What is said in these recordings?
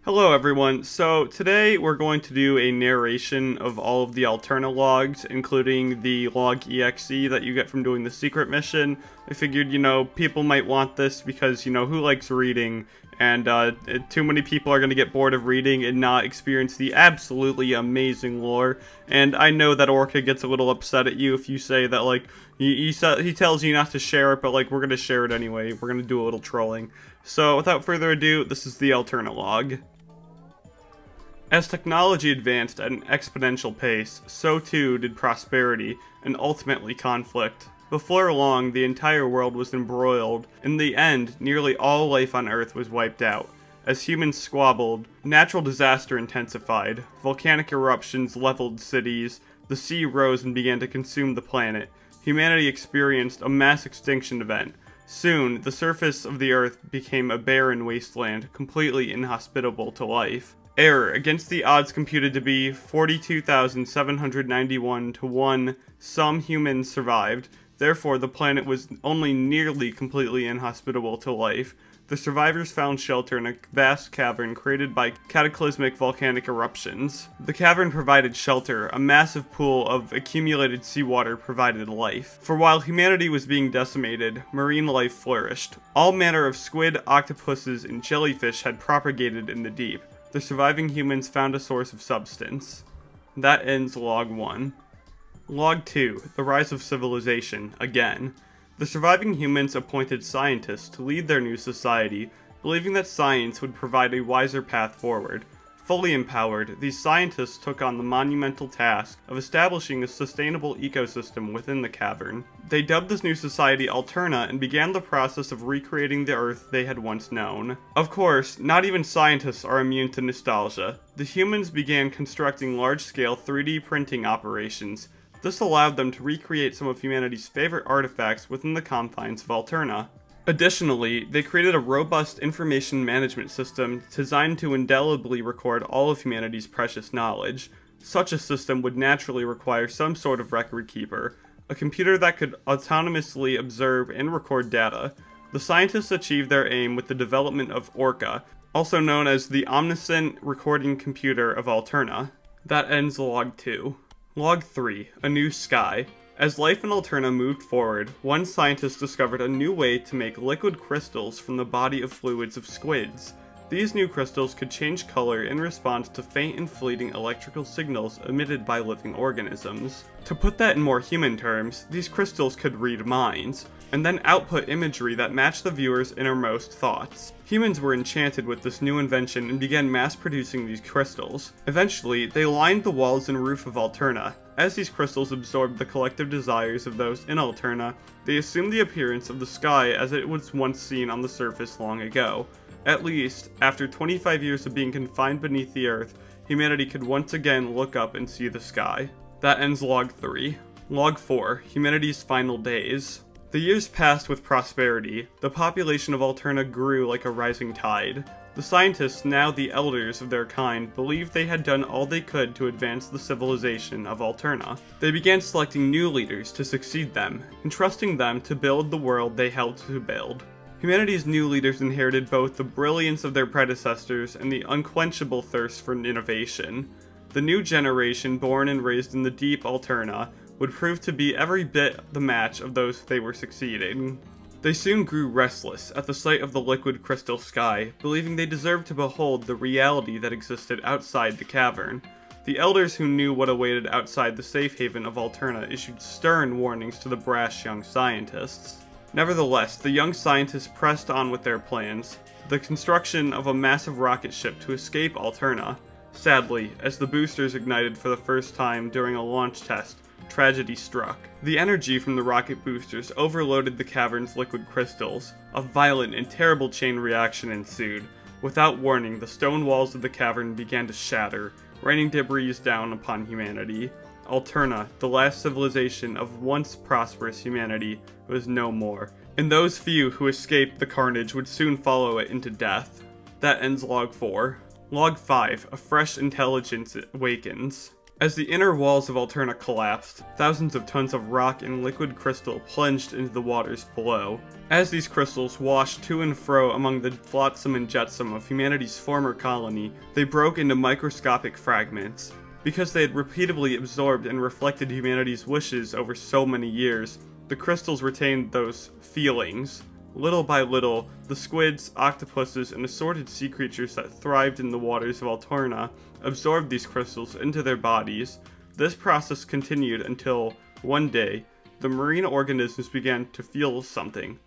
Hello everyone, so today we're going to do a narration of all of the Alterna logs, including the log exe that you get from doing the secret mission. I figured, people might want this because, who likes reading? And too many people are going to get bored of reading and not experience the absolutely amazing lore. And I know that Orca gets a little upset at you if you say that, he tells you not to share it, but, we're going to share it anyway. We're going to do a little trolling. So, without further ado, this is the Alterna log. As technology advanced at an exponential pace, so too did prosperity, and ultimately conflict. Before long, the entire world was embroiled. In the end, nearly all life on Earth was wiped out. As humans squabbled, natural disaster intensified, volcanic eruptions leveled cities, the sea rose and began to consume the planet. Humanity experienced a mass extinction event. Soon, the surface of the Earth became a barren wasteland, completely inhospitable to life. Error. Against the odds computed to be 42,791 to 1, some humans survived. Therefore, the planet was only nearly completely inhospitable to life. The survivors found shelter in a vast cavern created by cataclysmic volcanic eruptions. The cavern provided shelter. A massive pool of accumulated seawater provided life. For while humanity was being decimated, marine life flourished. All manner of squid, octopuses, and jellyfish had propagated in the deep. The surviving humans found a source of substance. That ends Log 1. Log 2, the rise of civilization, again. The surviving humans appointed scientists to lead their new society, believing that science would provide a wiser path forward. Fully empowered, these scientists took on the monumental task of establishing a sustainable ecosystem within the cavern. They dubbed this new society Alterna and began the process of recreating the Earth they had once known. Of course, not even scientists are immune to nostalgia. The humans began constructing large-scale 3D printing operations. This allowed them to recreate some of humanity's favorite artifacts within the confines of Alterna. Additionally, they created a robust information management system designed to indelibly record all of humanity's precious knowledge. Such a system would naturally require some sort of record keeper, a computer that could autonomously observe and record data. The scientists achieved their aim with the development of Orca, also known as the Omniscient Recording Computer of Alterna. That ends Log 2. Log 3, A New Sky. As life in Alterna moved forward, one scientist discovered a new way to make liquid crystals from the body of fluids of squids. These new crystals could change color in response to faint and fleeting electrical signals emitted by living organisms. To put that in more human terms, these crystals could read minds, and then output imagery that matched the viewer's innermost thoughts. Humans were enchanted with this new invention and began mass-producing these crystals. Eventually, they lined the walls and roof of Alterna. As these crystals absorbed the collective desires of those in Alterna, they assumed the appearance of the sky as it was once seen on the surface long ago. At least, after 25 years of being confined beneath the Earth, humanity could once again look up and see the sky. That ends Log 3. Log 4, Humanity's Final Days. The years passed with prosperity. The population of Alterna grew like a rising tide. The scientists, now the elders of their kind, believed they had done all they could to advance the civilization of Alterna. They began selecting new leaders to succeed them, entrusting them to build the world they helped to build. Humanity's new leaders inherited both the brilliance of their predecessors and the unquenchable thirst for innovation. The new generation, born and raised in the deep Alterna, would prove to be every bit the match of those they were succeeding. They soon grew restless at the sight of the liquid crystal sky, believing they deserved to behold the reality that existed outside the cavern. The elders who knew what awaited outside the safe haven of Alterna issued stern warnings to the brash young scientists. Nevertheless, the young scientists pressed on with their plans, the construction of a massive rocket ship to escape Alterna. Sadly, as the boosters ignited for the first time during a launch test, tragedy struck. The energy from the rocket boosters overloaded the cavern's liquid crystals. A violent and terrible chain reaction ensued. Without warning, the stone walls of the cavern began to shatter, raining debris down upon humanity. Alterna, the last civilization of once prosperous humanity, was no more, and those few who escaped the carnage would soon follow it into death. That ends Log 4. Log 5, A Fresh Intelligence Awakens. As the inner walls of Alterna collapsed, thousands of tons of rock and liquid crystal plunged into the waters below. As these crystals washed to and fro among the flotsam and jetsam of humanity's former colony, they broke into microscopic fragments. Because they had repeatedly absorbed and reflected humanity's wishes over so many years, the crystals retained those feelings. Little by little, the squids, octopuses, and assorted sea creatures that thrived in the waters of Alterna absorbed these crystals into their bodies. This process continued until, one day, the marine organisms began to feel something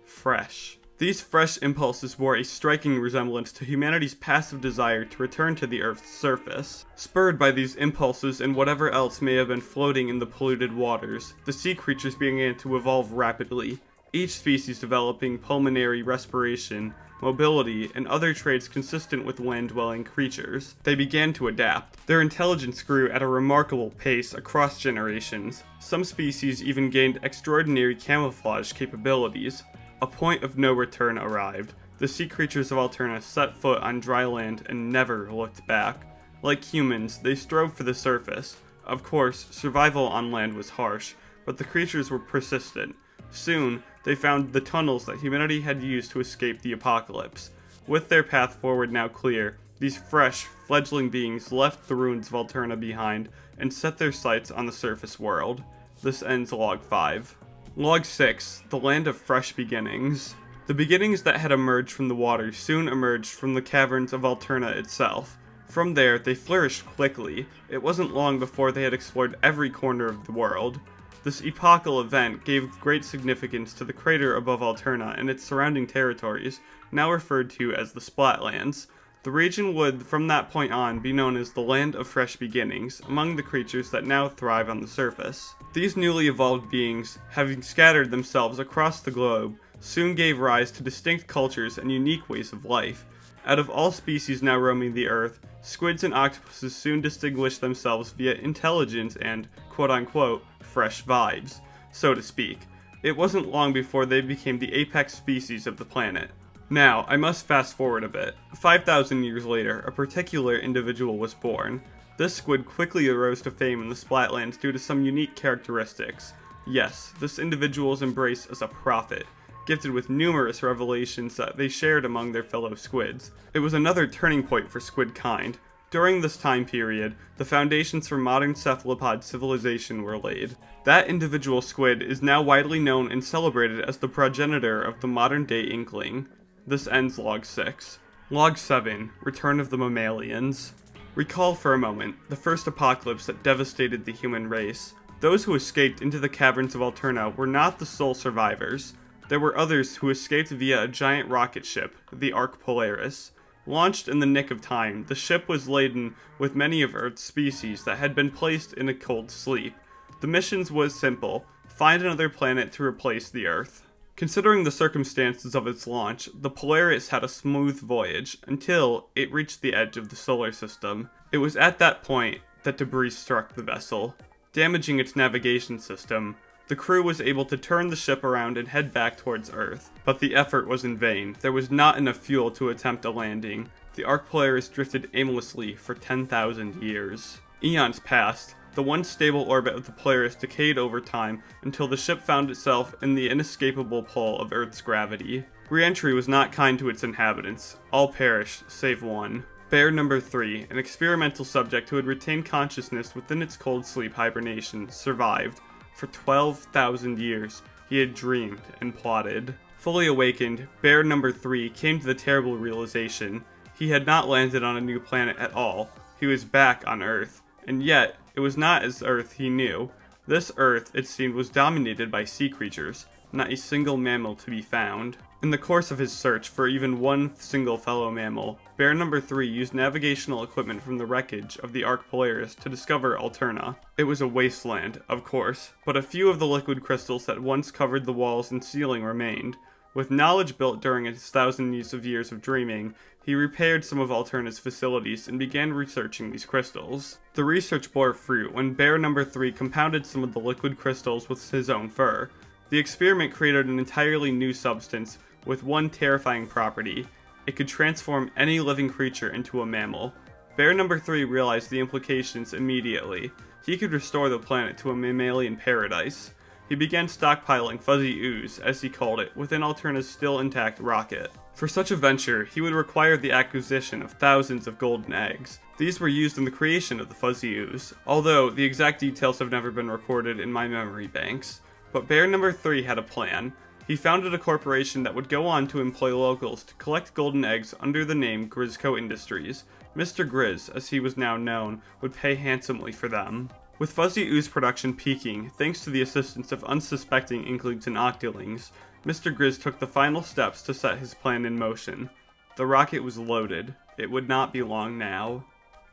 fresh. These fresh impulses bore a striking resemblance to humanity's passive desire to return to the Earth's surface. Spurred by these impulses and whatever else may have been floating in the polluted waters, the sea creatures began to evolve rapidly, each species developing pulmonary respiration, mobility, and other traits consistent with land-dwelling creatures. They began to adapt. Their intelligence grew at a remarkable pace across generations. Some species even gained extraordinary camouflage capabilities. A point of no return arrived. The sea creatures of Alterna set foot on dry land and never looked back. Like humans, they strove for the surface. Of course, survival on land was harsh, but the creatures were persistent. Soon, they found the tunnels that humanity had used to escape the apocalypse. With their path forward now clear, these fresh, fledgling beings left the ruins of Alterna behind and set their sights on the surface world. This ends Log 5. Log 6, The Land of Fresh Beginnings. The beginnings that had emerged from the water soon emerged from the caverns of Alterna itself. From there, they flourished quickly. It wasn't long before they had explored every corner of the world. This epochal event gave great significance to the crater above Alterna and its surrounding territories, now referred to as the Splatlands. The region would, from that point on, be known as the Land of Fresh Beginnings, among the creatures that now thrive on the surface. These newly evolved beings, having scattered themselves across the globe, soon gave rise to distinct cultures and unique ways of life. Out of all species now roaming the earth, squids and octopuses soon distinguished themselves via intelligence and, quote-unquote, fresh vibes, so to speak. It wasn't long before they became the apex species of the planet. Now, I must fast forward a bit. 5,000 years later, a particular individual was born. This squid quickly arose to fame in the Splatlands due to some unique characteristics. Yes, this individual is embraced as a prophet, gifted with numerous revelations that they shared among their fellow squids. It was another turning point for squid kind. During this time period, the foundations for modern cephalopod civilization were laid. That individual squid is now widely known and celebrated as the progenitor of the modern-day inkling. This ends Log 6. Log 7, Return of the Mammalians. Recall for a moment the first apocalypse that devastated the human race. Those who escaped into the caverns of Alterna were not the sole survivors. There were others who escaped via a giant rocket ship, the Ark Polaris. Launched in the nick of time, the ship was laden with many of Earth's species that had been placed in a cold sleep. The mission was simple: find another planet to replace the Earth. Considering the circumstances of its launch, the Polaris had a smooth voyage, until it reached the edge of the solar system. It was at that point that debris struck the vessel, damaging its navigation system. The crew was able to turn the ship around and head back towards Earth, but the effort was in vain. There was not enough fuel to attempt a landing. The Ark Polaris drifted aimlessly for 10,000 years. Eons passed. The once stable orbit of the Polaris decayed over time until the ship found itself in the inescapable pull of Earth's gravity. Re-entry was not kind to its inhabitants. All perished, save one. Bear number 3, an experimental subject who had retained consciousness within its cold sleep hibernation, survived. For 12,000 years, he had dreamed and plotted. Fully awakened, Bear number 3 came to the terrible realization. He had not landed on a new planet at all. He was back on Earth. And yet, it was not as Earth he knew. This Earth, it seemed, was dominated by sea creatures, not a single mammal to be found. In the course of his search for even one single fellow mammal, Bear number 3 used navigational equipment from the wreckage of the Ark Polaris to discover Alterna. It was a wasteland, of course, but a few of the liquid crystals that once covered the walls and ceiling remained. With knowledge built during his 1,000 years of dreaming, he repaired some of Alterna's facilities and began researching these crystals. The research bore fruit when Bear number 3 compounded some of the liquid crystals with his own fur. The experiment created an entirely new substance with one terrifying property: it could transform any living creature into a mammal. Bear number 3 realized the implications immediately. He could restore the planet to a mammalian paradise. He began stockpiling fuzzy ooze, as he called it, within Alterna's still intact rocket. For such a venture, he would require the acquisition of thousands of golden eggs. These were used in the creation of the fuzzy ooze, although the exact details have never been recorded in my memory banks. But Bear number 3 had a plan. He founded a corporation that would go on to employ locals to collect golden eggs under the name Grizzco Industries. Mr. Grizz, as he was now known, would pay handsomely for them. With fuzzy ooze production peaking, thanks to the assistance of unsuspecting inklings and octolings, Mr. Grizz took the final steps to set his plan in motion. The rocket was loaded. It would not be long now.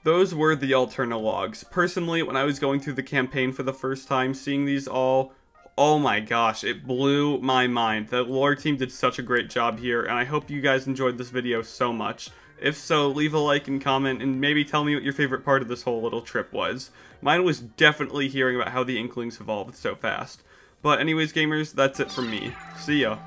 Those were the Alterna Logs. Personally, when I was going through the campaign for the first time, seeing these all, oh my gosh, it blew my mind. The lore team did such a great job here, and I hope you guys enjoyed this video so much. If so, leave a like and comment, and maybe tell me what your favorite part of this whole little trip was. Mine was definitely hearing about how the Inklings evolved so fast. But anyways, gamers, that's it from me. See ya.